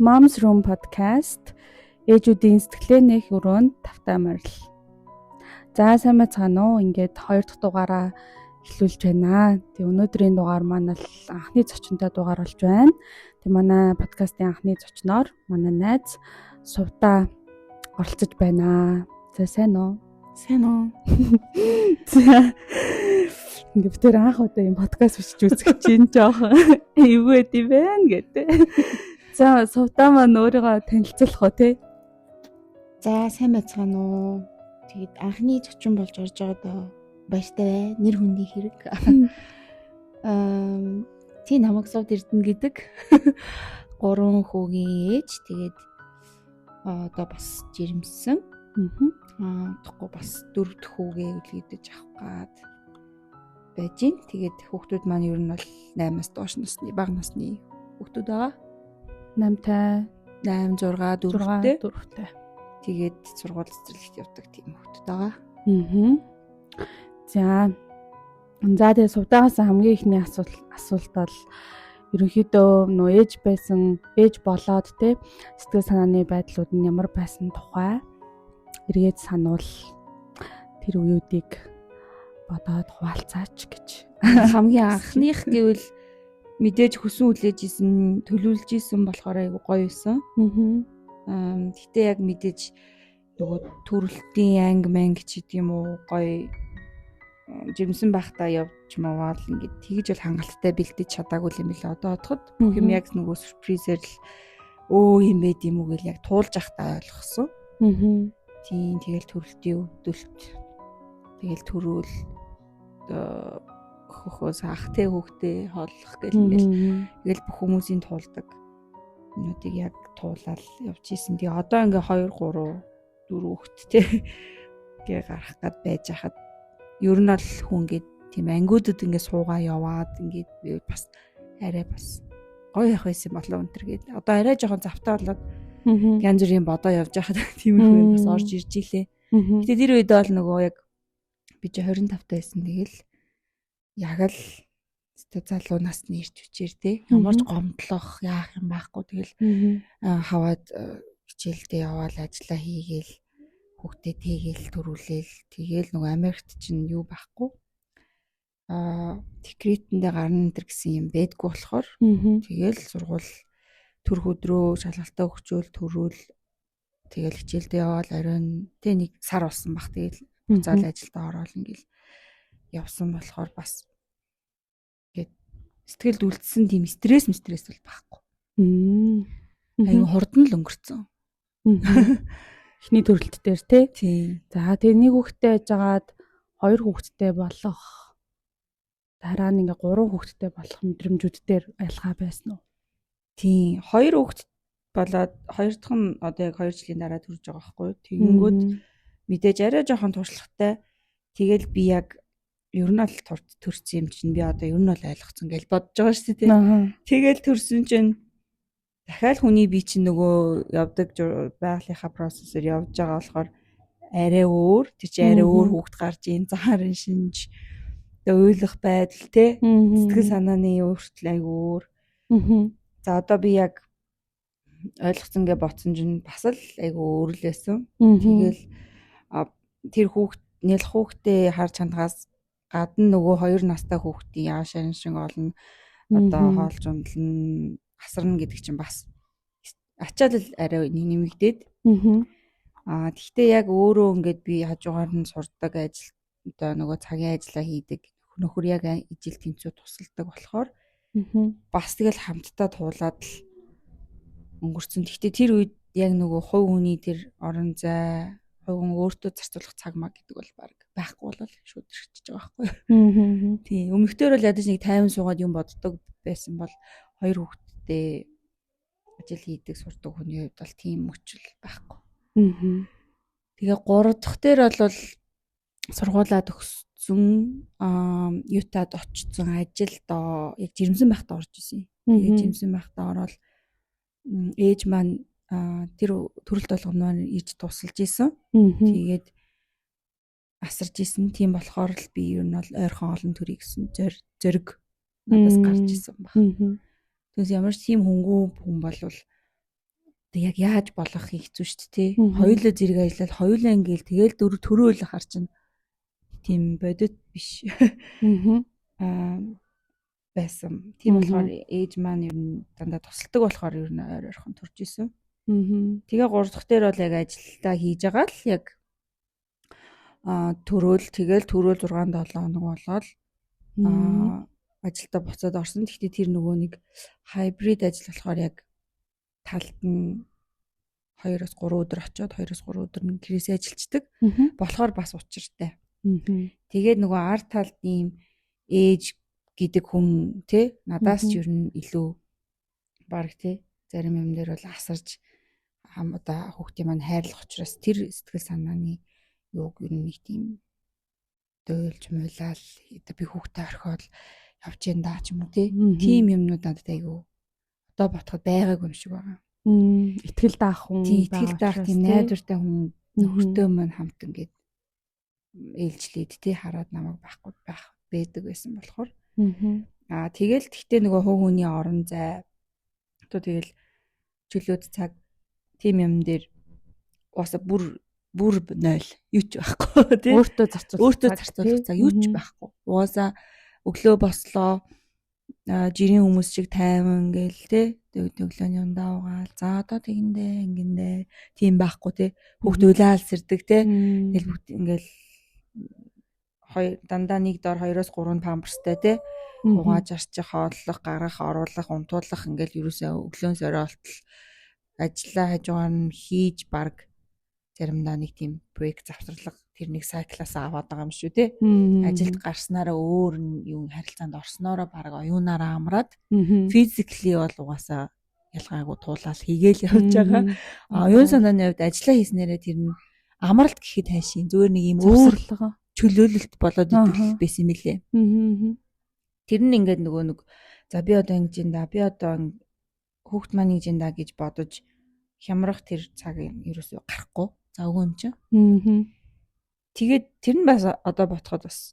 Mom's Room podcast ээжүүдийн сэтгэлээ нээх өрөөнд тавтай морил. За сайн байцгаана уу? Ингээд 2 дахь дугаараа эхлүүлж байна. Тэг өнөөдрийн дугаар маань л анхны зочинтой дугаар болж байна. Тэг манай подкастын анхны зочноор манай найз Сувда оролцож байна. За сайн уу? Сайн уу? Ингээд тэр анх удаа юм подкаст бичиж үзэх чинь жоохон эвгүй байд юм байна гэдэг. За Сувда маань өөрийгөө танилцуулах уу те? За сайн байцгаана уу? Тэгэд анхны зочин болж орж байгаад баяртай бай. Нэр хүндий хэрэг. Тий намайг Сувд Эрдэнэ гэдэг. 3 хүүгийн ээж. Тэгээд одоо бас жирэмсэн. Тэгэхгүй бас 4 дахь хүүгээ үлгэдэж авах гад байж гин. Тэгээд хүүхдүүд маань ер нь бол 8-аас доош насны бага насны хүүхдүүд байгаа. 8-тай 8 6 4-тэй. Тэгээд сургууль цэцэрлэгт явдаг тийм хүүхдүүд байгаа. За тэгээ Сувдагаас хамгийн ихний асуулт бол ерөнхийдөө нөө ээж болоод те сэтгэл санааны байдлууд нь ямар байсан тухай эргээд сануул тэр үеүүдийг бодоод хуваалцаач гэж. Хамгийн анхных гэвэл мэдээж хүсэн үлээж исэн, төлөвлөж исэн болохоор айгу гоё байсан. Гэтэ яг мэдээж нөгөө төрөлтийн анги ч гэдэг юм уу гоё жимсэн байхдаа явж маваад ингээд тэгж бол хангалттай бэлдэж чадаагүй юм билээ. Одоо бодоход бүх юм яг нөгөө сюрпризээр л юм байд юм уу гэл яг туулж ахтаа ойлгосон. Тийм тэгэл төрөлтийн өвдөлт тэгэл төрөөл хөхөөс ахтай хүүхдээ хооллох гэл бүх хүмүүсийн туулдаг юмнуудыг яг туулаад явж исэн. Тэгээ одоо ингээ 2 3 4 хүүхэдтэй гээ гарах гад байж хахад ер нь бол хүн ингээд тийм ангиудад ингээ суугаа яваад ингээд бас арай бас гоё явах байсан болоо өнтер гээд одоо арай жоохон завтаа болоод янз бүрийн бодоо явж байхад тиймэрхүү бас орж ирж илээ. Гэтэ тэр үед бол нөгөө яг би 25 таа байсан. Тэгэл яг л залуу насны ирж хүчээр те ямар ч гомдлох яах юм байхгүй. Тэгэл хаваад хичээлдээ яваал ажиллаа хийгээл хүүхдээ тэгээл төрүүлээл тэгээл нөгөө Америкт чинь юу байхгүй декретэндээ гарна энэ гэсэн юм байдгүй болохоор тэгээл сургууль төрх өдрөө шалгалтаа өгчөөл төрүүл тэгээл хичээлдээ яваал оройн тэ нэг сар болсон бах. Тэгээл буцаал ажилдаа ороод ингээл явсан болохоор бас сэтгэлд үлдсэн тийм стресс бол байхгүй. Аюу хурдан л өнгөрцөн. Эхний төрөлт дээр тий. За тэгээ нэг хүүхэдтэй байжгаад 2 хүүхэдтэй болох дараа нь ингээ 3 хүүхэдтэй болох мэдрэмжүүд дээр айлгаа байсан уу? Тийм 2 хүүхэд болоод 2 дахь нь одоо яг 2 жилийн дараа төрж байгаа байхгүй. Тэгэнгүүт мэдээж арай жоохон туршлагатай. Тэгэл би яг ер нь л төрсөн юм чинь би одоо ер нь л ойлгоцсон гэж бодож байгаа шүү дээ. Тэгэл төрсөн чинь дахиад хүний бие чинь нөгөө явдаг байгалийнхаа процессор явж байгаа болохоор арай өөр тэр чинь арай өөр хүүхд гарч ийн зарын шинж тэгээ ойлгох байдал те сэтгэл санааны өөрчлөл айгүй өөр. За одоо би яг ойлгоцсон гэж бодсон чинь бас л айгүй өөр л байсан. Тэгэл тэр нэлх хүүхдээ харж хандгаас гадна нөгөө 2 настай хүүхдийн яа шарин шиг олно одоо хоолж ундлан асарна гэдэг чинь бас ачаал арай нэмэгдээд тэгтээ яг өөрөө ингээд би хажуугаар нь сурдаг ажил одоо нөгөө цагийн ажиллаа хийдэг нөхөр яг ижил тэнцүү тусалдаг болохоор бас тэгэл хамтдаа туулаад л өнгөрцөн. Тэгтээ тэр үед яг нөгөө хувь хүний тэр орон зай хувь хүн өөртөө зарцуулах цаг маа гэдэг бол баг байхгүй болол шууд ирчихэж байгаа байхгүй. Тийм өмнөхдөр бол ядаж нэг тайван суугаад юм боддог байсан бол 2 хүүхэдтэй ажил хийдэг сурдаг хүний хувьд бол тийм мөчл байхгүй. Тэгээ 3 дахь дээр бол сургуулаа төгссөн Ютад очсон ажилд яг жирэмсэн байхдаа орж исэн. Тэгээ жирэмсэн байхдаа ороод ээж маань тэр төрөлт болгоно маань иж тусалж исэн. Тэгээд асарж исэн. Тийм болохоор л би ер нь бол ойрхон олон төрий гэсэн зориг надаас гарч исэн баг. Тэгээс ямар ч тийм хөнгүү хүн болвол яг яаж болох хэцүү шүү дээ. Мгм. Хоёулаа зэрэг ажиллаад хоёулаа ингээл тэгэл төрөөлө хар чинь тийм бодит биш Мгм. байсан. Тийм Мгм. болохоор ээж маань ер нь дандаа тусалдаг болохоор ер нь ойр ойрхон турж исэн. Мгм. Тэгээ 3 дахь дээр бол яг ажилдаа хийж байгаа л яг төрөөл 6-7 хоног болоод ажилдаа буцаад орсон. Гэхдээ тэр нөгөө нэг хайбрид ажил болохоор яг талд нь 2-3 өдөр очиод 2-3 өдөр нь гэрээсээ ажилчдаг. Мгм. Болохоор бас учиртай. Мгм. Тэгээд нөгөө арт талд ийм ээж гэдэг хүн те надаас ч ер нь илүү баг те зарим юм дээр бол асарж одоо хүүхдийн маань хайрлах учраас тэр сэтгэл санааны юуг ер нь нэг тийм дөөлж муулаад одоо би хүүхдээ орхиод явж энэ даа ч юм уу те тийм юмнууд надад айгүй одоо ботход байгаагүй юм шиг байгаа. Итгэл даах хүн Итгэл даах тийм найдвартай хүн нөхөртөө маань хамт ингээд ээлжлээд тий хараад намайг байхгүй байх байдаг байсан болохоор тэгэл тэгтээ нөгөө хуу хөний орон зай одоо тэгэл чөлөөт цаг тийм юм дээр уусаа бүр 0 юу ч байхгүй тий өөртөө зарцуулах цаг юу ч байхгүй уусаа өглөө бослоо жирийн хүмүүс шиг тайван гээл те өглөөний ундаа угаал за одоо тэгэндээ ингэндээ тийм байхгүй те хүүхд уйлаал сэрдэг те тэгэл бүгд ингээл дандаа нэг дор 2-3 памперстай те угааж арчих хооллох гаргах оруулах унтуулах ингээл ерөөсөө өглөөн сорой болтол ажиллаа хажуугаар нь хийж баг заримдаа нэг тийм брейк завсарлага тэр нэг сайклаас аваад байгаа юм шүү те ажилд гарснараа өөр юм харилцаанд орсноороо баг оюунаараа амраад физикли бол угаасаа ялгаагүй туулаад хийгээл явж байгаа. Оюун санааны хувьд ажиллаа хийснээрээ тэр нь амралт гэхэд хайшин зүгээр нэг юм өөр чөлөөлөлт болоод идэх байсан юм лээ. Тэр нь ингээд нөгөө нэг за би одоо ингэж энэ да би одоо хүүхд маань ингэж энэ да гэж бодож хямрах тэр цаг ерөөсөө гарахгүй. За үгүй юм чинь. Тэгээд тэр нь бас одоо ботход бас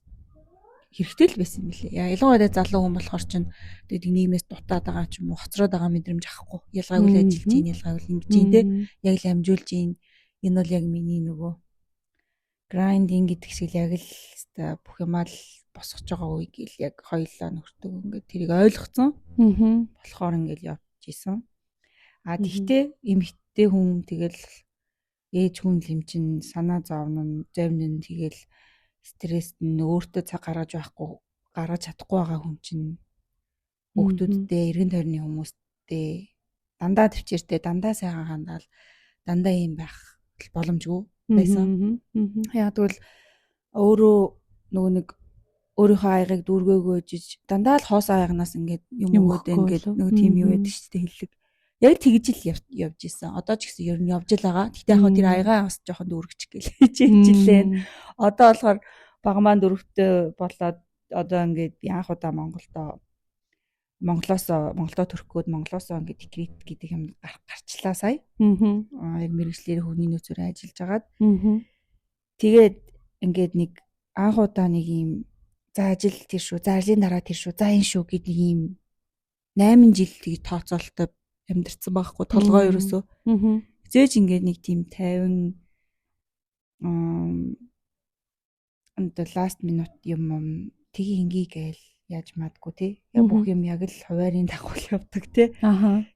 хэрэгтэй л байсан юм лээ. Ялангуяа залуу хүн болохоор чинь тэгээд нийгмээс дутаад байгаа ч юм уу хоцроод байгаа мэдрэмж авахгүй. Ялгаагүй л ажиллаж ийн, ялгаагүй л ингэж ийн те. Яг л амжуулж ийн. Энэ бол яг миний нөгөө grinding гэдэг шиг яг л бүх юмаа л босгож байгаа үе гэл яг хоёулаа нөхөртөө ингээд тэрийг ойлгоцсон. Болохоор ингээд явж исэн. Тэгтээ эмэгтэй хүн тэгэл ээж хүн юм чин санаа зовно зарим нь тэгэл стресст нь өөртөө цаг гаргаж чадахгүй байгаа хүн чинь хүүхдүүдтэй эргэн тойрны хүмүүстэй дандаа төвчээртэй дандаа сайхан хандаал дандаа юм байх боломжгүй байсан. Яг тэгвэл өөрөө нөгөө нэг өөрийнхөө аягыг дүүргээгөөж дандаа л хоос аягнаас ингээд юм өгөөд ингээд нөгөө тийм юу байдаг шүү дээ хэллэг. Яг тэгж л явж исэн. Одоо ч гэсэн ер нь явж л байгаа. Тэгтээ яг тэр аягаа бас жоохон дүүргэж гээл хичээжилээ. Одоо болохоор багмаан дөрөвтэй болоод одоо ингээд анх удаа Монголоо төрөх гээд Монголоос ингээд декрет гэдэг юм гарчлаа сая. Яг мэрэгчлэр хүний нөөцөөр ажиллаж агаад. Тэгээд ингээд нэг анх удаа нэг юм за ажил тэр шүү, за ажлын дараа тэр шүү, за энэ шүү гэдэг ийм 8 жил тийг тооцоололтой амьдэрсэн байхгүй толгой ерөөсөө. Зээж ингээд нэг тийм 50 last minute юм тгий ингээ гээл яаж мадгүй те. Яг бүх юм яг л хуваарийн дагуу явдаг те.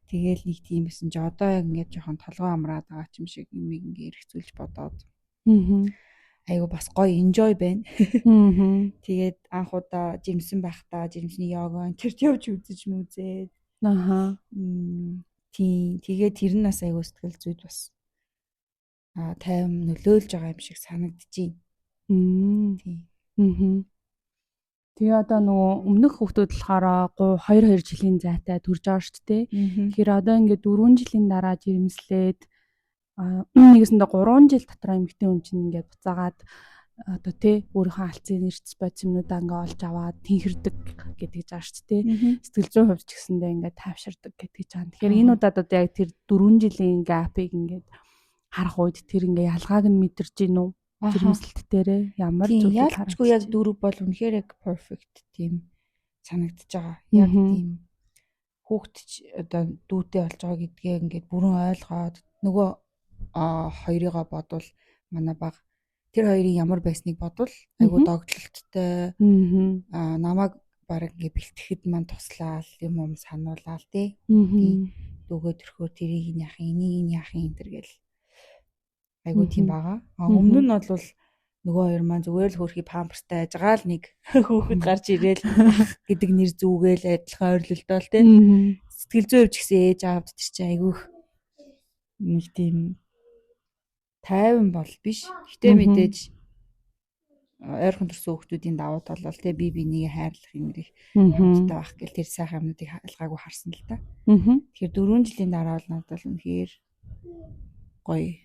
Тэгээл нэг тийм байсан ч одоо яг ингээд жоохон толгой амраад байгаа ч юм шиг юм ингээ эргцүүлж бодоод. Айгу бас гоё enjoy байна. Тэгээд анх удаа жимсэн байхдаа жимсний йога тэр явж үзэж мүзээд. Тийм тэгээд тэр нь бас айгу сэтгэл зүйд бас тайван нөлөөлж байгаа юм шиг санагдчихээн. Тийм. Тэгээ одоо нөгөө өмнөх хүүхдүүд болохоор 2 жилийн зайтай төрж байгаа шүү дээ. Тэгэхээр одоо ингээд 4 жилийн дараа жирэмслээд нэгэсэндээ 3 жил дотор эмэгтэй хүн чинь ингээд буцаагаад одоо тий өөрийнхөө алцын нэрц бодисмнуудаа ингээд олж аваад тэнхэрдэг гэдэг жааш шүү дээ. Сэтгэл зүйн хувьд ч гэсэндээ ингээд тайвширдаг гэдэг жаа. Тэгэхээр энэ удаад одоо яг тэр 4 жилийн гапыг ингээд харах үед тэр ингээд ялгааг нь мэдэрч гин үү? Жирэмслэлт дээрээ ямар зүйлийг харахгүй яг дөрөв бол үнэхээр яг perfect тийм санагдаж байгаа. Яг тийм хүүхэд одоо дүүтэй болж байгаа гэдгээ ингээд бүрэн ойлгоод нөгөө хоёрыгоо бодвол манай баг тэр хоёрын ямар байсныг бодвол айгуу догтлолттой намайг бараг ингээд бэлтгэхэд мань туслаал юм сануулаад тий дүүгээ төрхөөр тэрийг яах юм энийг яах юм энэ төр гэл айгуу тийм байгаа. Өмнө нь бол нөгөө хоёр маань зүгээр л хөрхий памперстай ажгаал нэг хүүхэд гарч ирээл гэдэг нэр зүгээл адилхан ойрлолтоол тий. Сэтгэл зүйн өвч гэсэн ээж аавд тэр чинь айгүйх нэг тийм тайван бол биш. Гэтэ мэдээж ойрхон төрсөн хүүхдүүдийн давуу тал бол тий бие биенийг хайрлах юм их хэрэгтэй байх гэл тэр сайхан юмнуудыг ялгаагүй харсан л да. Тэгэхээр 4 жилийн дараа бол надад үнэхээр гоё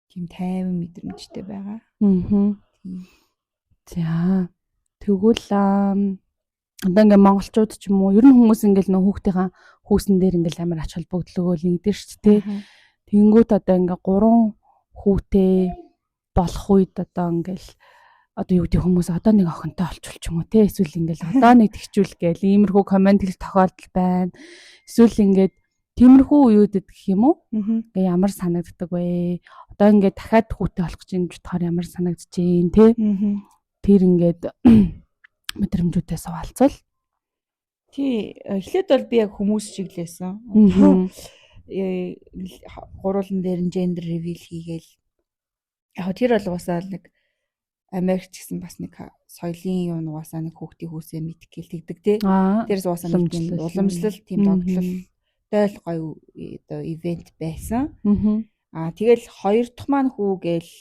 тийм тайван мэдрэмжтэй байгаа. За тэгвэл одоо ингээ монголчууд ч юм уу ер нь хүмүүс ингээл нөх хүүхдийн хүүсэн дээр ингээл амар ач холбогдлогоо нэгдэж шүү дээ. Тэнгүүт одоо ингээ 3 хүүтэй болох үед одоо ингээл одоо юу гэдэг хүмүүс одоо нэг охинтой олчвол ч юм уу те эсвэл ингээл одоо нэг тэгчүүл гээл иймэрхүү комент хэл тохиолдол байна. Эсвэл ингээд тиймэрхүү үеүүдэд гэх юм уу? Ингээ ямар санагддаг вэ? Одоо ингээд дахиад хүүтэй болох гэж ингэж бодохоор ямар санагдаж байна те? Тэр ингээд мэдрэмжүүдээс хаваалцвал. Тий, эхлээд бол би яг хүмүүс шиг л байсан. Гуруулан дээр нь gender reveal хийгээл. Яг тэр бол уусаа нэг Америкч гэсэн бас нэг соёлын юм угаасаа нэг хүүхдийн хүүсээ мэдэх гээл тэгдэг те. Тэрс угаасаа нэг тийм уламжлал тийм догтлол тойл гоё оо ивент байсан. Тэгэл хоёр дахь маань хүү гээл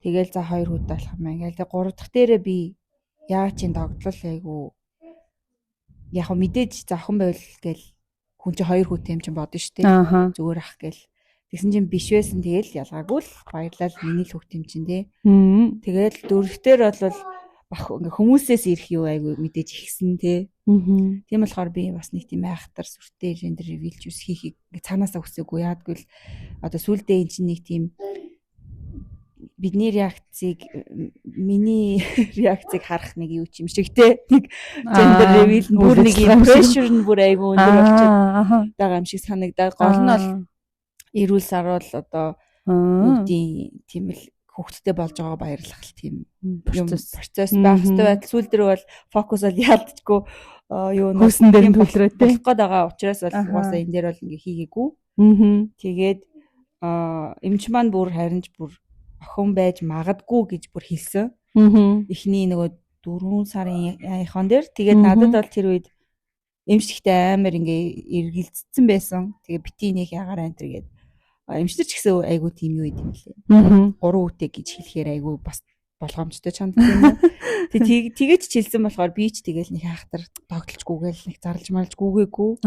тэгэл за хоёр хүүтэй болох юм аа. Тэгэл гурав дахь дээрээ би яа чин догтлол айгу яг мэдээж завхан байвал гээл хүн чинь хоёр хүүтэй юм чинь бодно шүү дээ. Зүгээр ах гээл. Тэгсэн чинь биш байсан тэгэл ялгаагүй л баярлал миний л хүүхд юм чинь тий. Тэгэл дөрөвтөр бол бах хүмүүсээс ирэх юу айгу мэдээж ихсэн тий. Тийм болохоор би бас нэг тийм айхтар сүртэй gender reveal juice хийхийг цаанаасаа хүсээгүй яадгүй л одоо сүулдэ эн чинь нэг тийм бидний миний реакцийг харах нэг юу юм шиг те нэг gender reveal бүр нэг pressure нь бүр айгүй өндөр болчиход байгаа юм шиг санагдаад гол нь бол эрүүл саруул одоо үдийн тийм л хүүхдтэй болж байгаа баярлах л тийм юм процесс байх хэрэгтэй байтал сүүл дээр бол фокус бол яалтчгүй юу хүүсэн дээр төлрөөтэй болох гээд байгаа учраас бол угаасаа энэ дээр бол ингээ хийгээгүй. Тэгээд эмч маань бүр харинч бүр охин байж магадгүй гэж бүр хэлсэн. Эхний нөгөө 4 сарын аяхан дээр тэгээд надад бол тэр үед эмчтэй амар ингээ эргэлзсэн байсан. Тэгээ бити нэг ягаар антер гээд эмчтэр ч гэсэн айгу тийм юу идэм лээ. 3 үтэй гэж хэлэхээр айгу бас болгоомжтой чамд тийм. Тэгээд ч хэлсэн болохоор би ч тэгэл нэг хайхтар догтлжгүйгээл нэг зарлж малж гүгээгүй.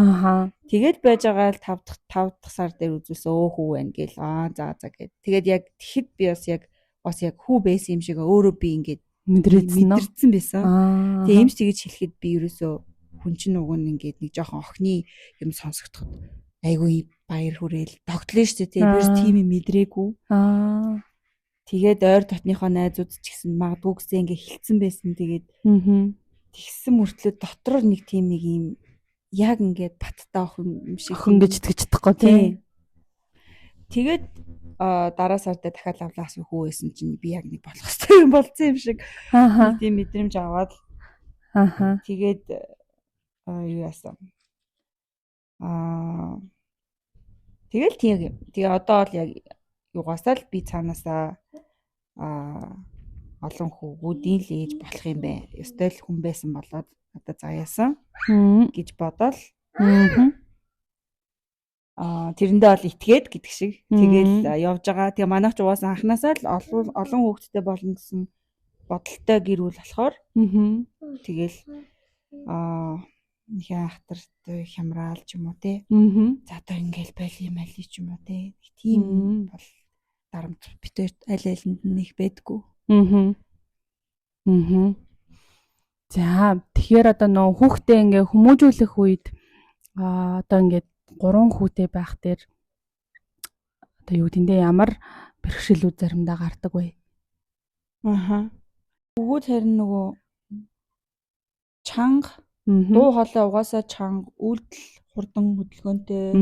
Тэгээд байж байгаа л 5 дахь сар дээр үзүүлсэн өөхүү байна гээл. За гэд. Тэгээд яг тэгэхэд би бас яг хүү байсан юм шиг өөрөө би ингээд мэдэрсэн байсан. Тэгээд эмч тэгэж хэлэхэд би ерөөсөө хүн чинь уг нь ингээд нэг жоохон охины юм сонсогдоход айгүй баяр хүрээл догтлоо шүү дээ. Би тийм юм мэдрээгүй. Тэгээд ойр дотныхоо найзууд ч гэсэн магадгүй гэсэн ингээ хилцсэн байсан. Тэгээд тэгсэн мөртлөө дотор нэг тийм нэг юм яг ингээд баттай охин юм шиг охин гэж итгэж чадахгүй тийм. Тэгээд дараа сарда дахиад авлаас хүү байсан чинь би яг нэг болох хэрэгтэй юм болсон юм шиг тийм мэдрэмж аваад тэгээд юу яасан. Тэгэл тийм. Тэгээ одоо бол яг юугасаа л би цаанаасаа олон хүүгүүдийн л ээж болох юм бэ. Ёстой л хүн байсан болоод одоо заяасан гэж бодоол. Тэрэндээ бол итгээд гэдэг шиг. Тэгэл явж байгаа. Тэгээ манайх ч угаасаа анханасаа л олон хүүхэдтэй болно гэсэн бодолтой гэр бүл болохоор тэгэл нэг ахтартай хямраал ч юм уу те. За одоо ингээл байл юм али ч юм уу те. Тийм бол дарамт битээр аль алинд нэг байдгүй. За тэгэхээр одоо нөө хүүхдээ ингээ хүмүүжүүлэх үед одоо ингээд 3 хүүтэй байх дээр одоо юу гэндээ ямар бэрхшээлүүд заримдаа гардаг вэ? Хүүгүүд харин нөгөө чанга Дуу хоолой угаасаа чанга, үйлдэл хурдан хөдөлгөөнтэй.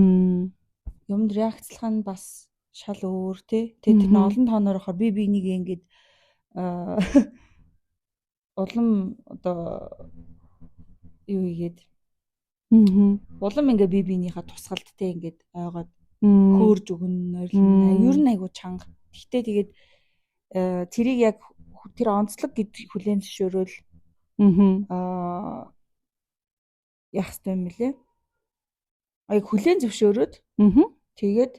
Юмд реакцлах нь бас шал өөр тий. Тэгээ тэр нь олон тооноор ахаар би бинийг ингээд улам одоо юу игээд улам ингээ би биенийхээ тусгалд те ингээд ойгоод хөөрж өгнө ойрлно. Ер нь айгу чанга. Гэхдээ тэгээд тэрийг яг тэр онцлог гэд хүлээн зөвшөөрөөл яах ёстой юм бэлээ. Яг хүлээн зөвшөөрөөд тэгээд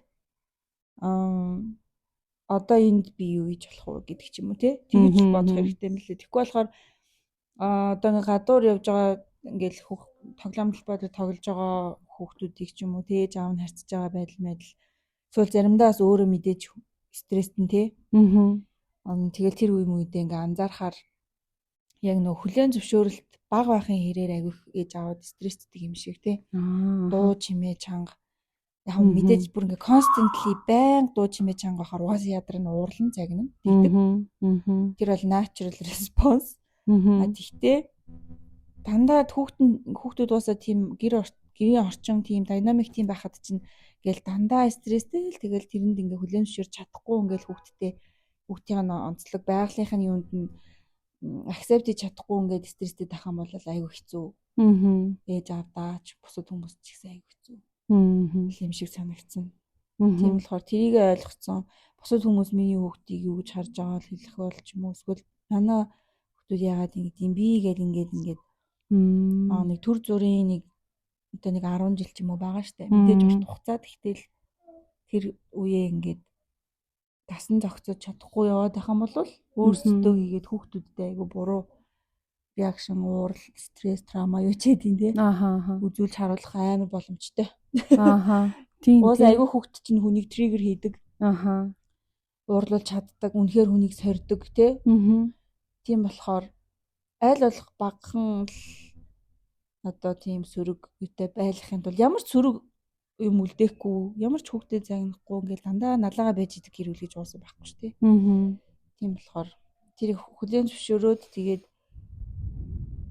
одоо энд би юу хийж болох вэ гэдэг ч юм уу те. Тэгж бодох хэрэгтэй юм лээ. Тэгэхгүй болохоор одоо ингээ гадуур явж байгаа ингээл тоглоом талбайд тоглож байгаа хүүхдүүдийг ч юм уу те аав нь харьцаж байгаа байдал эсвэл заримдаа бас өөрөө мэдээж стресстэй те. Тэгэл тэр үе мүйдээ ингээ анзаархаар яг нөө хүлээн зөвшөөрөлт баг байхын хэрээр агих ээж аваад стресстэй юм шиг те. Дуу чимээ чанга яг мэдээж бүр ингээ constantly байнга дуу чимээ чанга байхаар угаасаа ядрын уурлан загнана гэдэг. Тэр бол natural response. Гэхдээ дандаа хүүхдүүд уусаа тийм гэрийн орчин тийм динамик тийм байхад чинь ингээл дандаа стресстэй л тэгэл тэрэнд ингээ хүлээн зөвшөөрч чадахгүй ингээл хүүхдийн онцлог байгалийнхын юунд нь accept хийж чадахгүй ингээд стресстэй тахсан бол айгүй хэцүү. Ээж аавдаач бусад хүмүүс ч ихсэн айгүй хэцүү. Юм шиг санагдсан. Тийм болохоор тэрийг ойлгоцсон. Бусад хүмүүс миний хүүхдийг юу гэж харж байгаа л хэлэх болж юм уу эсвэл манай хүүхдүүд яагаад ингэдэм би гээд ингээд нэг төр зүрийн нэг одоо нэг 10 жил ч юм уу байгаа штэ. Мэдээж урт хугацаа тэгтэл тэр үеэ ингээд тасан зохицож чадахгүй яваад байх юм бол өөрсдөө хийгээд хүүхдүүдтэй айгу буруу реакшн, уурал, стресс, трама юу ч гэдэг тийм үзүүлж харуулах амар боломжтой. Тийм. Уус айгу хүүхд чинь хүнийг триггер хийдэг. Уурлуулж чаддаг, үнэхээр хүнийг сордог тийм. Тийм болохоор аль болох багахан л одоо тийм сөрөг үедээ байлгахын тулд ямар ч сөрөг юм үлдээхгүй, ямар ч хүүхдэд загнахгүй ингээл дандаа налаага байж идэг гэр бүл гэж уусаа байхгүй шүү дээ. Тийм болохоор тэрийг хүлээн зөвшөөрөөд тэгээд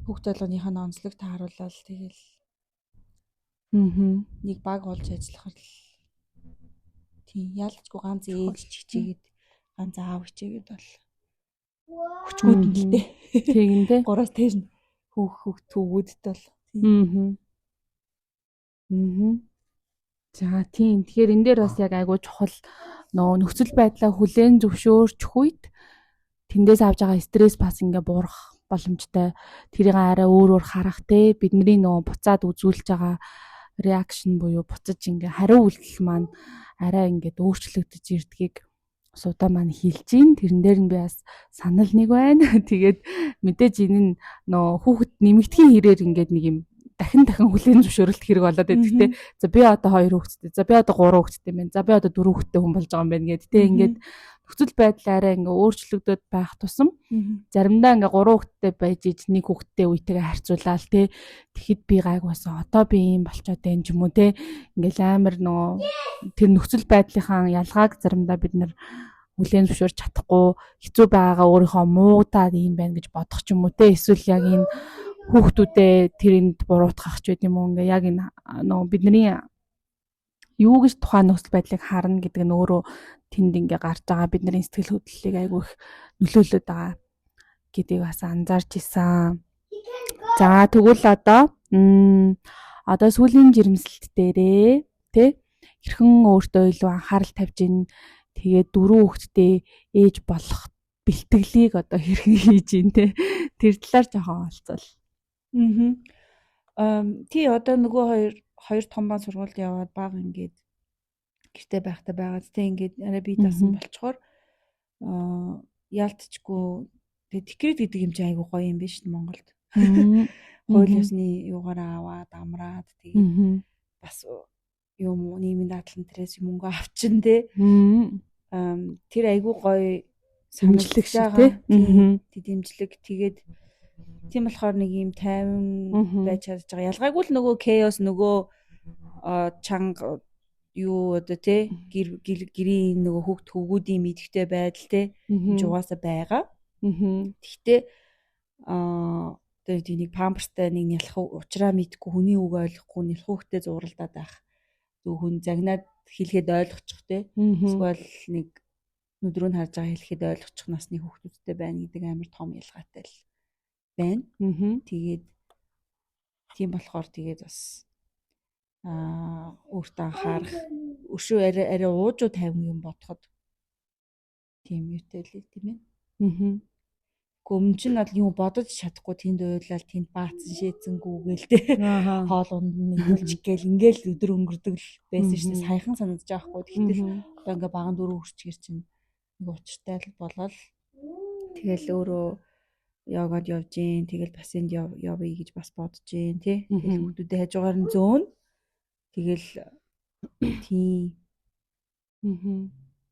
хүүхд болгоныхаа онцлог тааруулаад тэгэл нэг баг болж ажиллахад л тийм ялцгүй ганц ээж чичээгээд ганц аав хичээгээд бол хүчгүүд нь л дээ. Тийм дээ. 3-аас дээш нь хүүхд төвгүүдд бол За тийм. Тэгэхээр энэ дээр бас яг айгуу чухал нөхцөл байдлаа хүлээн зөвшөөрчих үед тэндээс авж байгаа стресс бас ингээ буурах боломжтой. Тэрийг арай өөрөөр харах те бидний буцаад үзүүлж байгаа реакшн буюу буцаж ингээ хариу үйлдэл маань арай ингээд өөрчлөгдөж ирдгийг суудаа маань хэлж гин. Тэрэн дээр нь би бас санал нэг байна. Тэгээд мэдээж энэ нь хүүхэд нэмэгдэхийн хэрээр ингээд нэг юм дахин хүлээн зөвшөөрөлт хэрэг болоод байдаг. Гэтэ за би одоо 2 хүүхэдтэй, за би одоо 3 хүүхэдтэй байна. За би одоо 4 хүүхэдтэй хүн болж байгаа юм байна гэдэг. Тэ ингээд нөхцөл байдал арай ингээ өөрчлөгдөд байх тусам заримдаа ингээ 3 хүүхэдтэй байж иж 1 хүүхэдтэй үетэйгээ харьцуулаад тэ тэгэхэд би гайгуусаа одоо би юм болчоод байна ч юм уу тэ ингээл амар тэр нөхцөл байдлынхаа ялгааг заримдаа бид нар хүлээн зөвшөөрч чадахгүй хэцүү байгаагаа өөрийнхөө муугадаад юм байна гэж бодох ч юм уу тэ эсвэл яг энэ хүүхдүүдээ тэрэнд буруутгах ч байт юм уу ингээ яг энэ бидний юу гэж тухайн нөхцөл байдлыг харна гэдэг нь өөрөө тэнд ингээ гарч байгаа бидний сэтгэл хөдлөлийг айгүй их нөлөөлөд байгаа гэдгийг бас анзаарч исэн. За тэгвэл одоо сүүлийн жирэмслэлт дээрээ тэ хэрхэн өөртөө илүү анхаарал тавьж ийн тэгээд 4 хүүхэдтэй ээж болох бэлтгэлийг одоо хэрхэн хийж ийн тэ тэр талаар жоохон олцвол. Тий одоо нөгөө хоёр том бан сургуульд яваад баг ингээд гэртээ байхдаа байгаад тэ ингээд арай бие даасан болчхоор яалтчгүй тэгээ декрет гэдэг юм чи айгуу гоё юм биш Монголд. Хууль ёсны юугаараа аваад амраад тэгээ бас юм нийгмийн дадлан дээрээс мөнгө авчин тэ тэр айгуу гоё санамжлаг шиг тий дэмжлэг тэгээд тийм болохоор нэг юм тайван байж чадж байгаа. Ялгаагүй л нөгөө chaos нөгөө чанга юу одоо те гэрийн нөгөө хүүхд хөвгүүдийн мэдхтэй байдал те жугаасаа байгаа. Гэхдээ одоо нэг памперстай нэг нялх уучраа мэдгүй хүний үг ойлгохгүй нялх хүүхдэд зуралдаад байх. Зөв хүн загнаад хэлэхэд ойлгочих те. Эсвэл нэг нүдрөө нь харж байгаа хэлэхэд ойлгочих насны хүүхдүүдтэй байна гэдэг амар том ялгаатай л байна. Тэгээд тийм болохоор тэгээд бас өөртөө анхаарах өшөө арай уужуу тайван юм бодоход тийм юутай л тийм ээ. Өмнө чинь бол юм бодож чадахгүй тэнд уйлал тэнд баацсан шээцэнгүү гээл те. Хоол унд нэгүүлж гээл ингээл өдөр өнгөрдөг л байсан шүү дээ. Саяхан санагдаж байгаа хгүй. Тэгтэл одоо ингээ баган дөрөв хүрчгэр чинь нэг учиртай л болол. Тэгэл өөрөө йогад явж гин. Тэгэл бассейнд явъя гэж бас бодож гин тий. Тэгэл хүмүүстэй хажуугаар нь зөөн. Тэгэл тийм.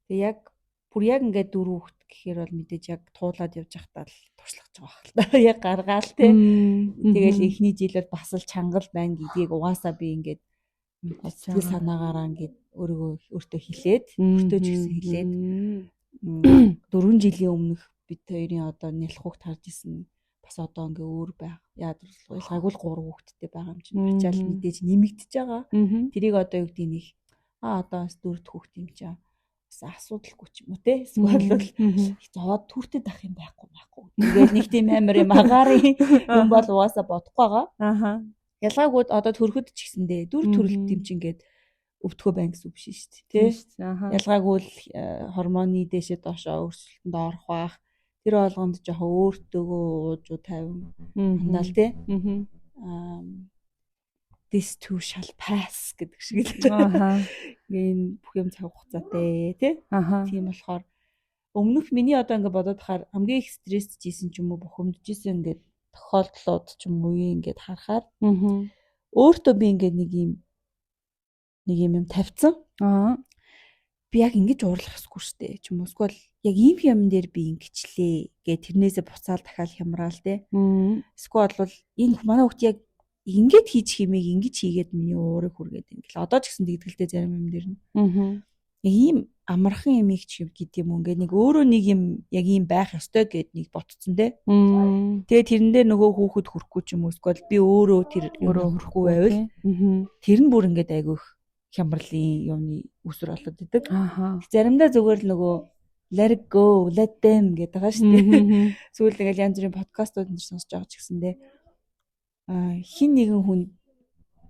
Тэг яг бүр яг ингээд дөрөв хүүхэд гэхээр бол мэдээж яг туулаад явж байхдаа л туршлахж байгаа хэл та. Яг гаргаал те. Тэгэл эхний жил бол бас л чангал байна гэдгийг угаасаа би ингээд сэтгэл санаагаараа ингээд өөртөө хэлээд өртөөж ирсэн хэлээд 4 жилийн өмнөх бид хоёрын одоо нялх хүүхд харж исэн бас одоо ингээ өөр байг. Яагаад ялгаагүй л 3 хүүхэдтэй байгаа юм чинь. Ачаал мэдээж нэмэгдэж байгаа. Тэрийг одоо юу гэдэг нэг одоо бас 4 хүүхэд юм чаа. Асуудалгүй ч юм уу те. Эсвэл бол зовоод түртэд ах юм байхгүй. Тэгэл нэг тийм амар юм агаарын юм бол угаасаа бодохгүй байгаа. Ялгаагүй одоо төрөхөд ч гэсэндээ 4 төрөлт юм чинь ингээд өвдгөө байна гэсэн үг биш шүү дээ тий. Ялгаагүй л гормоны дэшээ доошоо өөрчлөлтөнд орох бах. Тэр болгонд жоохон өөртөөгөө уужуу тайван хандаал тий. This too shall pass гэдэг шиг л. Энэ бүх юм цаг хугацаатай тий. Тийм болохоор өмнөх миний одоо ингээд бодоод тахаар хамгийн их стрессж ийсэн ч юм уу бухимдж ийсэн ингээд тохиолдлууд ч юм уу ингээд харахаар өөртөө би ингээд нэг юм тавьсан. Би яг ингэж уурлах хэсгүй штэ ч юм уу. Эсвэл яг ийм юм дээр би ингэчлээ гэ тэрнээсээ буцаал дахиад хямраал те. Эсвэл бол энэ манай хүүхд яг ингэж хийж химээг ингэж хийгээд миний уурыг хүргээд ингээл одоо ч гэсэн тэгдэлтэй зарим юм дэр нь. Ийм амархан юм их ч гэдэг юм ингээд нэг өөрөө нэг юм яг ийм байх ёстой гэд нэг ботцсон те. Тэгээ тэрэн дээр нөгөө хүүхэд хүрхгүй ч юм уу. Эсвэл би өөрөө тэр хүрхгүй байвал тэр нь бүр ингээд айгүйх хямралын юмны үсэр болоод идэг. Заримдаа зүгээр л нөгөө let it go, let them гэдэг байгаа шүү дээ. Сүүл ингээл янз бүрийн подкастууд энэ сонсож байгаа ч гэсэндээ хин нэгэн хүн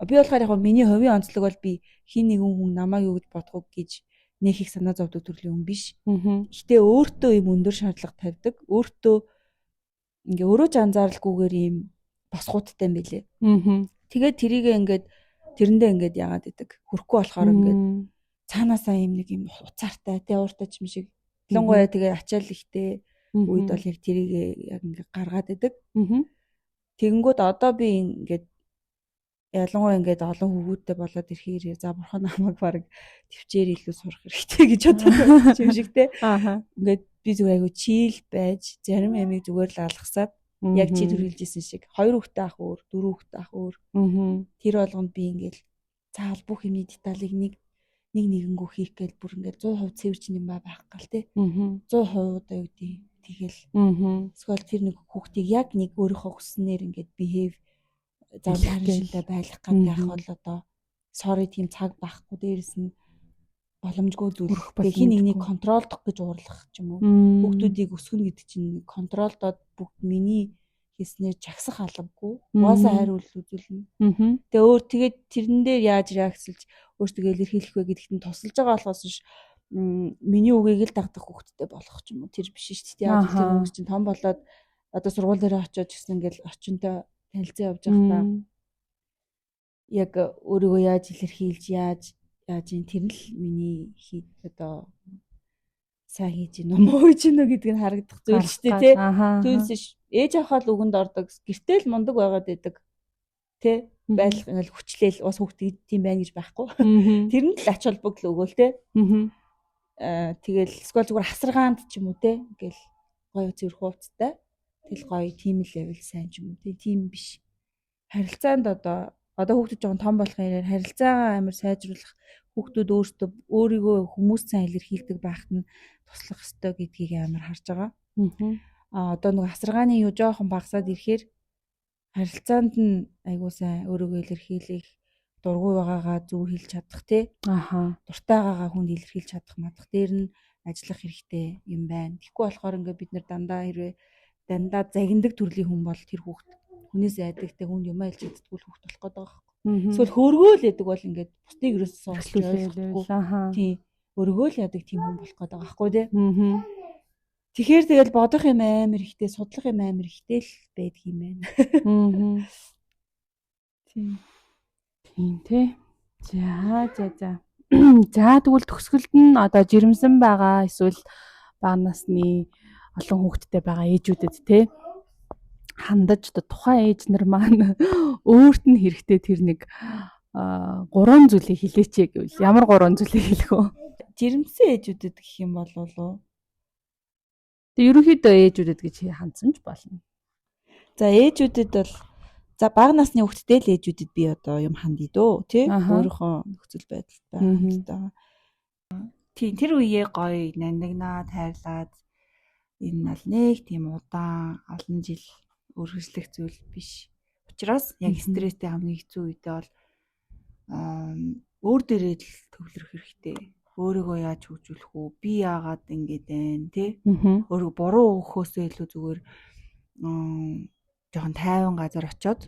би болохоор яг миний хувийн онцлог бол би хин нэгэн хүн намайг юу гэж бодох гэж нэг их санаа зовдөг төрлийн хүн биш. Гэтэ өөртөө юм өндөр шаардлага тавьдаг. Өөртөө ингээ өөрөө ч анзааралгүйгээр юм босгуудтай юм билэ. Тэгээд тэрийг ингээд тэрэндээ ингээд яагаад идэг. Хөрөхгүй болохоор ингээд цаанаасаа юм нэг юм уцаартай тэ ууртай ч юм шиг. Ялангуяа тэгээ ачаал ихтэй үед бол яг тэрийг яг ингээд гаргаад идэг. Тэгэнгүүт одоо би ингээд ялангуяа ингээд олон хүүхдтэй болоод ирэхээр за бурхан намайг баг төвчээр илүү сурах хэрэгтэй гэж боддог юм шиг те. Ингээд би зүгээр айгу чийл байж зарим ямиг зүгээр л алгасаад яг чи төрүүлжсэн шиг 2 хүүхдтэй ах өөр 4 хүүхдтэй ах өөр тэр болгонд би ингээд цаал бүх юмний деталийг нэгэнгүү хийх гээл бүр ингээд 100% цэвэрч юм байх гал те 100% одоо юу гэдэг тэгэл эсвэл тэр нэг хүүхдийг яг нэг өөрийнхөө хүснээр ингээд behave заалхааршилтай байх гэдэг бол одоо sorry тийм цаг байхгүй дээрэс нь боломжгүй зүйл хин нэгнийг контролдох гэж уурлах ч юм уу хүүхдүүдийг өсгөнө гэдэг чинь контролдоод бүгд миний хийснээр чагсах албагүй угаасаа хайр үзүүлнэ. Тэгээд тэрэн дээр яаж реакцлж өөртөө илэрхийлэх вэ гэдэгт нь тусалж байгаа болохоос ш миний үгийг л дагдах хүүхдтэй болох ч юм уу тэр биш шүү дээ. Яг тэр хүмүүс чинь том болоод одоо сургууль дээр очиод гэсэн ингээл орчинтой танилцан явж байхдаа яг өөрийгөө яаж илэрхийлж яаж ин тэр л миний одоо сайн хийж гин юм уу гэж нөө гэдг нь харагдах зүйл шүү дээ тий. Түүнээс ээж ахаал үгэнд ордог гэртэл мундаг байгаад байдаг тий байл ингээл хүчлээл ус хүүхд тийм байна гэж байхгүй. Тэр нь л ач холбогдол өгөөл тий. Тэгэл эсвэл зүгээр хасаргаанд ч юм уу те ингээл гоё зэр хувцтай тэгэл гоё тийм л level сайн ч юм уу тийм биш харилцаанд одоо хүүхдүүд жоохон том болохын ярээр харилцаагаа амар сайжруулах хүүхдүүд өөртөө өөрийгөө хүмүүс сайн илэрхийлдэг байхад нь туслах ёстой гэдгийг амар харж байгаа. Одоо нэг хасаргааны юу жоохон багасаад ирэхээр харилцаанд нь айгуу сайн өөрийгөө илэрхийлэх, дургүй байгаагаа зөв хэлж чадах те. Аха. Дуртай байгаагаа хүнд илэрхийлж чадах мадах дээр нь ажиллах хэрэгтэй юм байна. Тэгэхгүй болохоор ингээд бид нэр дандаа загиндаг төрлийн хүн бол тэр хүүхд хүнээс айдагтай хүнд юм хэлж чаддгүй хүүхд болох гээд байгаа юм. Эсвэл хөөргөөл яадаг бол ингээд бусдыг ерөөсөө сонсч ойлгохгүй. Тийм. Өргөө л яадаг тийм хүн болох гээд байгаа байхгүй те. Тэгэхээр тэгэл бодох юм амар ихтэй, судлах юм амар ихтэй л байдаг юм байна. Тийм. Тийм тий. За. За тэгвэл төгсгөлд нь одоо жирэмсэн байгаа эсвэл бага насны олон хүүхэдтэй байгаа ээжүүдэд тий хандаж тухайн ээж нар маань өөрт нь хэрэгтэй тэр нэг 3 зүйлийг хэлээч гэвэл ямар 3 зүйлийг хэлэх вэ? Жирэмсэн ээжүүдэд гэх юм бол Тэг ерөнхийдөө ээжүүдэд гэж хандсан ч болно. За ээжүүдэд бол бага насны хүүхэдтэй л ээжүүдэд би одоо юм хандъя дөө тий өөрийнхөө нөхцөл байдалтай хандтаа. Тийм тэр үеэ гоё нандинаа тайрлаад энэ бол нэг тийм удаан олон жил үргэлжлэх зүйл биш. Учираас яг стресстэй хамгийн хэцүү үедээ бол өөр дээрээ л төвлөрөх хэрэгтэй. Өөрийгөө яаж хөгжүүлэх үү? Би яагаад ингэж байна тий? Өөрийгөө буруу өгөхөөсөө илүү зүгээр жоохон тайван газар очиод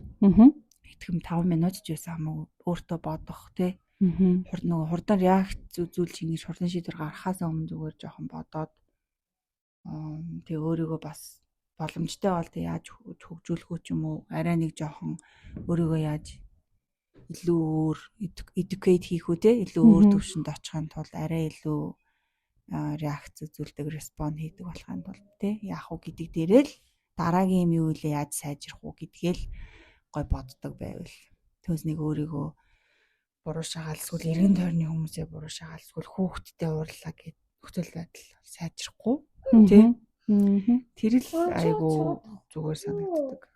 итгэм 5 минут ч байсан хамаагүй өөртөө бодох тий. Нөгөө хурдан реакц үзүүлж ингэж хурдан шийдвэр гаргахаас өмнө зүгээр жоохон бодоод тэгээ өөрийгөө бас боломжтой бол тэг яаж хөгжүүлэх үү ч юм уу арай нэг жоохон өөрийгөө яаж илүү өөр educate хийх үү те илүү өөр төвшөнд очихын тулд арай илүү реакц үзүүлдэг респонд хийдэг болохын тулд те яах уу гэдэг дээрээ л дараагийн юм юу вэ яаж сайжрах уу гэдгээл гой боддог байвал төөс нэг өөрийгөө буруу шагаалсгүй эргэн тойрны хүмүүсээ буруу шагаалсгүй хүүхдтэй уурлаа гэд нөхцөл байдал сайжрахгүй тий тэр л айгу зүгээр санагддаг.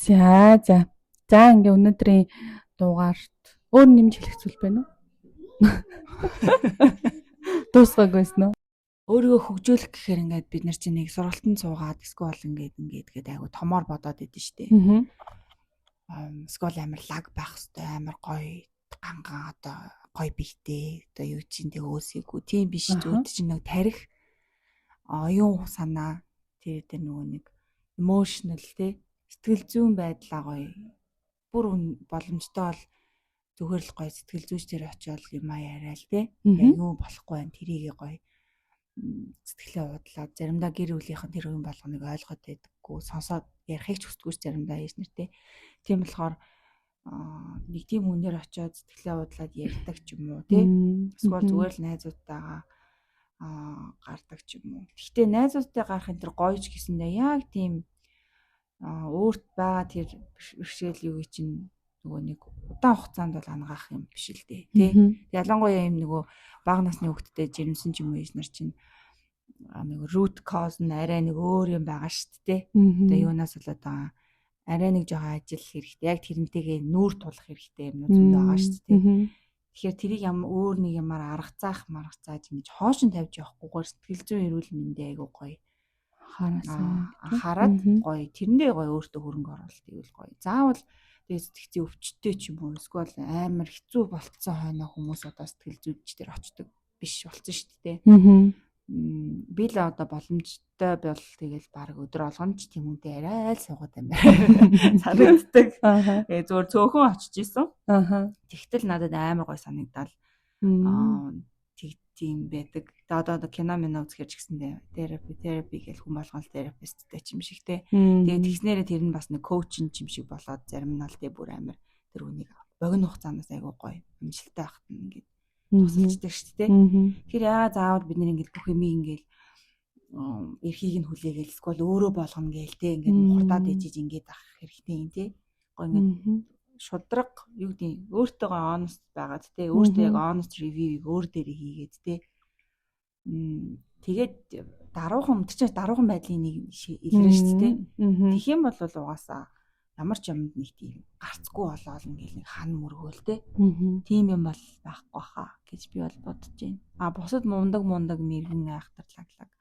За ингээ өнөөдрийн дугаарт өөр нэмж хэлэх зүйл байна уу? Дуусгаагүй нь. Өөрийгөө хөгжүүлэх гэхээр ингээд бид нар чинь нэг сургалтанд суугаад эсвэл ингээд айгу томоор бодоод идэв штэ. Эсвэл амар лаг байх хэвээр амар гоё ганган одоо гоё бийтэй одоо юу чинь тэг өөсөйгүү тийм биш зүуд чинь нэг тарих оюун санаа тэр дээр нөгөө нэг emotional те сэтгэл зүйн байдлаа гоё бүр боломжтой бол зүгээр л гоё сэтгэл зүйч дээр очиод юм яриа л те яг юу болохгүй байна тэрийг гоё сэтгэлээ удлаад заримдаа гэр бүлийнхэн тэр юм болгоныг ойлгоод байдаггүй сонсоод ярихыг ч хүсдэггүй заримдаа ээж нэртэй тийм болохоор нэг тийм хүн дээр очиод сэтгэлээ удлаад ярьдаг ч юм уу тий эсвэл зүгээр л найзуудтайгаа гардаг ч юм уу. Гэхдээ найзуудтай гарахын тэр гоёч гэсэндээ яг тийм өөрт байгаа тэр бэрхшээл юу чинь нөгөө нэг удаан хугацаанд бол ангаах юм биш л дээ тий. Ялангуяа юм нөгөө бага насны хүүхдтэй жирэмсэн ч юм уу ийс нар чинь нэг root cause нь арай нэг өөр юм байгаа шүү дээ. Тэгээ юунаас болоод байгаа арай нэг жоохон ажил хэрэгтэй. Яг тэрнтэйгээ нүүр тулах хэрэгтэй юм зөндөө байгаа шүү дээ. Тэгэхээр тэрийг өөр нэг юмар аргацааж ингэж хоошин тавьж явахгүйгээр сэтгэл зүйн эрүүл мэндэ айгу гоё хараад гоё тэрэндээ гоё өөртөө хөрөнгө оруулалт ивэл гоё. Заавал тэгээ сэтгцийн өвчтөй ч юм уу эсвэл амар хэцүү болцсон хойно хүмүүс одоо сэтгэл зүйч дээр очдог биш болсон шүү дээ. Би л одоо боломжтой бол тэгэл баг өдөр олгоно ч тийм үнтэй арай л суугаад юм байна. Санагддаг. Зүгээр цөөхөн очиж исэн. Тэгтэл надад амар гой санагдал. Тийм байдаг. Одоо кино минь үзэхэр ч гэсэндээ терапи гэх хүм болгон тераписттэй ч юм шиг те. Тэгээд тэгснээрээ тэр нь бас нэг коучинг юм шиг болоод зарим нь л тэ бүр амар тэр үнийг богино хугацаанаас айгуу гоё амжилттай байхад нь ингээд тусалждаг шүү дээ. Тэгэхээр яа заавал бид нэг бүх юм ингээд эрхийг нь хүлээгээл эсвэл өөрөө болгоно гээл те ингээд хурдаад ижиж ингээд авах хэрэгтэй юм те. Гоё ингээд шудраг юу гэдэг өөртөөгөө honest байгаад те өөртөө яг honest review-ийг өөр дээрээ хийгээд те. Тэгээд даруухан байдлын нэг илэрнэ шүү дээ. Тэгэх юм бол угаасаа ямар ч юмд нэг тийм гарцгүй болоод ингээл нэг хан мөргөөл те. Тийм юм бол байхгүй хаа гэж би бол бодож байна. Бусад мундаг мэрэгэн айхтарлаглаг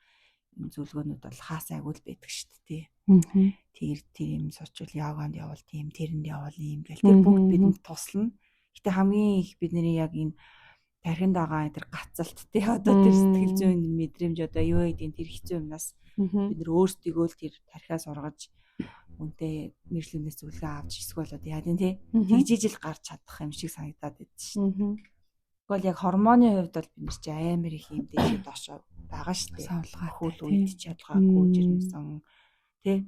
зөвлөгөөнүүд бол хаасаа агуул байдаг шүү дээ. Тэр юм сочвол йоганд явал тийм, тэрэнд явал ийм гэл тэр бүгд бидэнд туслана. Гэтэ хамгийн их бидний яг энэ тархинд байгаа тэр гацалт тий одоо тэр сэтгэл зүйн мэдрэмж одоо юу гэдэг тэр хэцүү юмнаас бид нэр өөрсдийгөө л тэр тархиас ургаж үнтэй мэржлүүнээс зөвлөгөө авч эсвэл одоо яа тий тэгжижил гарч чадах юм шиг санагдаад байдаг шүү дээ. Тэгвэл яг гормоны хувьд бол бид нар чи амар их юм дээш доош байгаа шүү дээ. Хөл үед чадлагаагүй жирэмсэн тий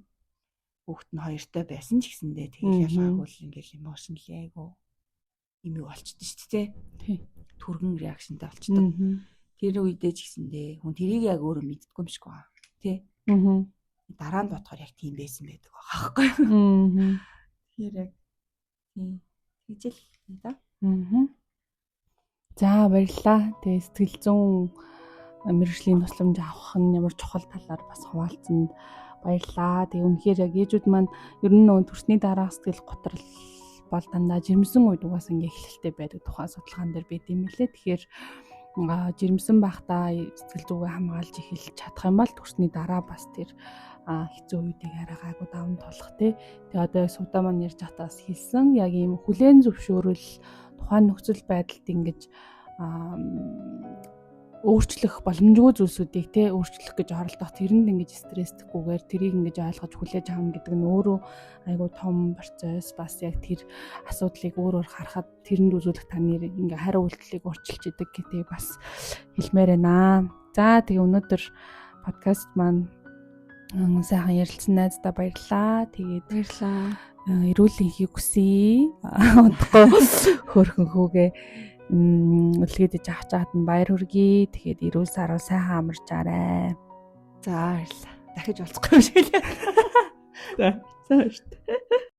хүүхэд нь хоёртой байсан ч гэсэндээ тэгэл ялгаагүй л ингээл эмоционал айгу юм юу болчихдээ шүү дээ тий түргэн реакшнтай болчихдээ тэр үедээ ч гэсэндээ хүн тэрийг яг өөрөө мэддэггүй юм шиг байна тий дараа нь бодохоор яг тийм байсан байдаг байхгүй тэгэхээр яг тий тэгжэл да за баярлалаа. Тэгээ сэтгэл зүйн мэргэжлийн тусламж авах нь ямар чухал талаар бас хуваалцсанд баярлалаа. Тэгээ үнэхээр яг ээжүүд маань ер нь нөгөө төрсний дараах сэтгэл готрол бол дандаа жирэмсэн үед угаас ингээ эхлэлтэй байдаг тухайн судалгаан дээр байд юм лээ. Тэгэхээр жирэмсэн байхдаа сэтгэл зүгээ хамгаалж эхэлж чадах юм бол төрсний дараа бас тэр хэцүү үеийг арай гайгүй даван тулах тий. Тэгээ одоо суудаа маань ярьж хатаас хэлсэн яг ийм хүлээн зөвшөөрөл тухайн нөхцөл байдалд ингэж өөрчлөх боломжгүй зүйлсүүдийг те өөрчлөх гэж оролдох тэрэнд ингэж стресстгүйгээр тэрийг ингэж ойлгож хүлээж авна гэдэг нь өөрөө айгүй том процесс бас яг тэр асуудлыг өөрөөр харахад тэрэнд үзүүлэх таны ингээ хариу үйлдэлийг өөрчилж идэг гэдгийг бас хэлмээр байна. За тэгээ өнөөдөр подкаст маань сайхан ярилцсан найздаа баярлалаа. Тэгээд баярлалаа. Эрүүл энхийг хүсье. Одохгүй хөөрхөн хүүгээ үлгээдэж авч чаад нь баяр хүргэе. Тэгээд эрүүл саруу сайхан амарчаарай. За баярлалаа. Дахиж уулзахгүй юм шиг лээ. За шүү дээ.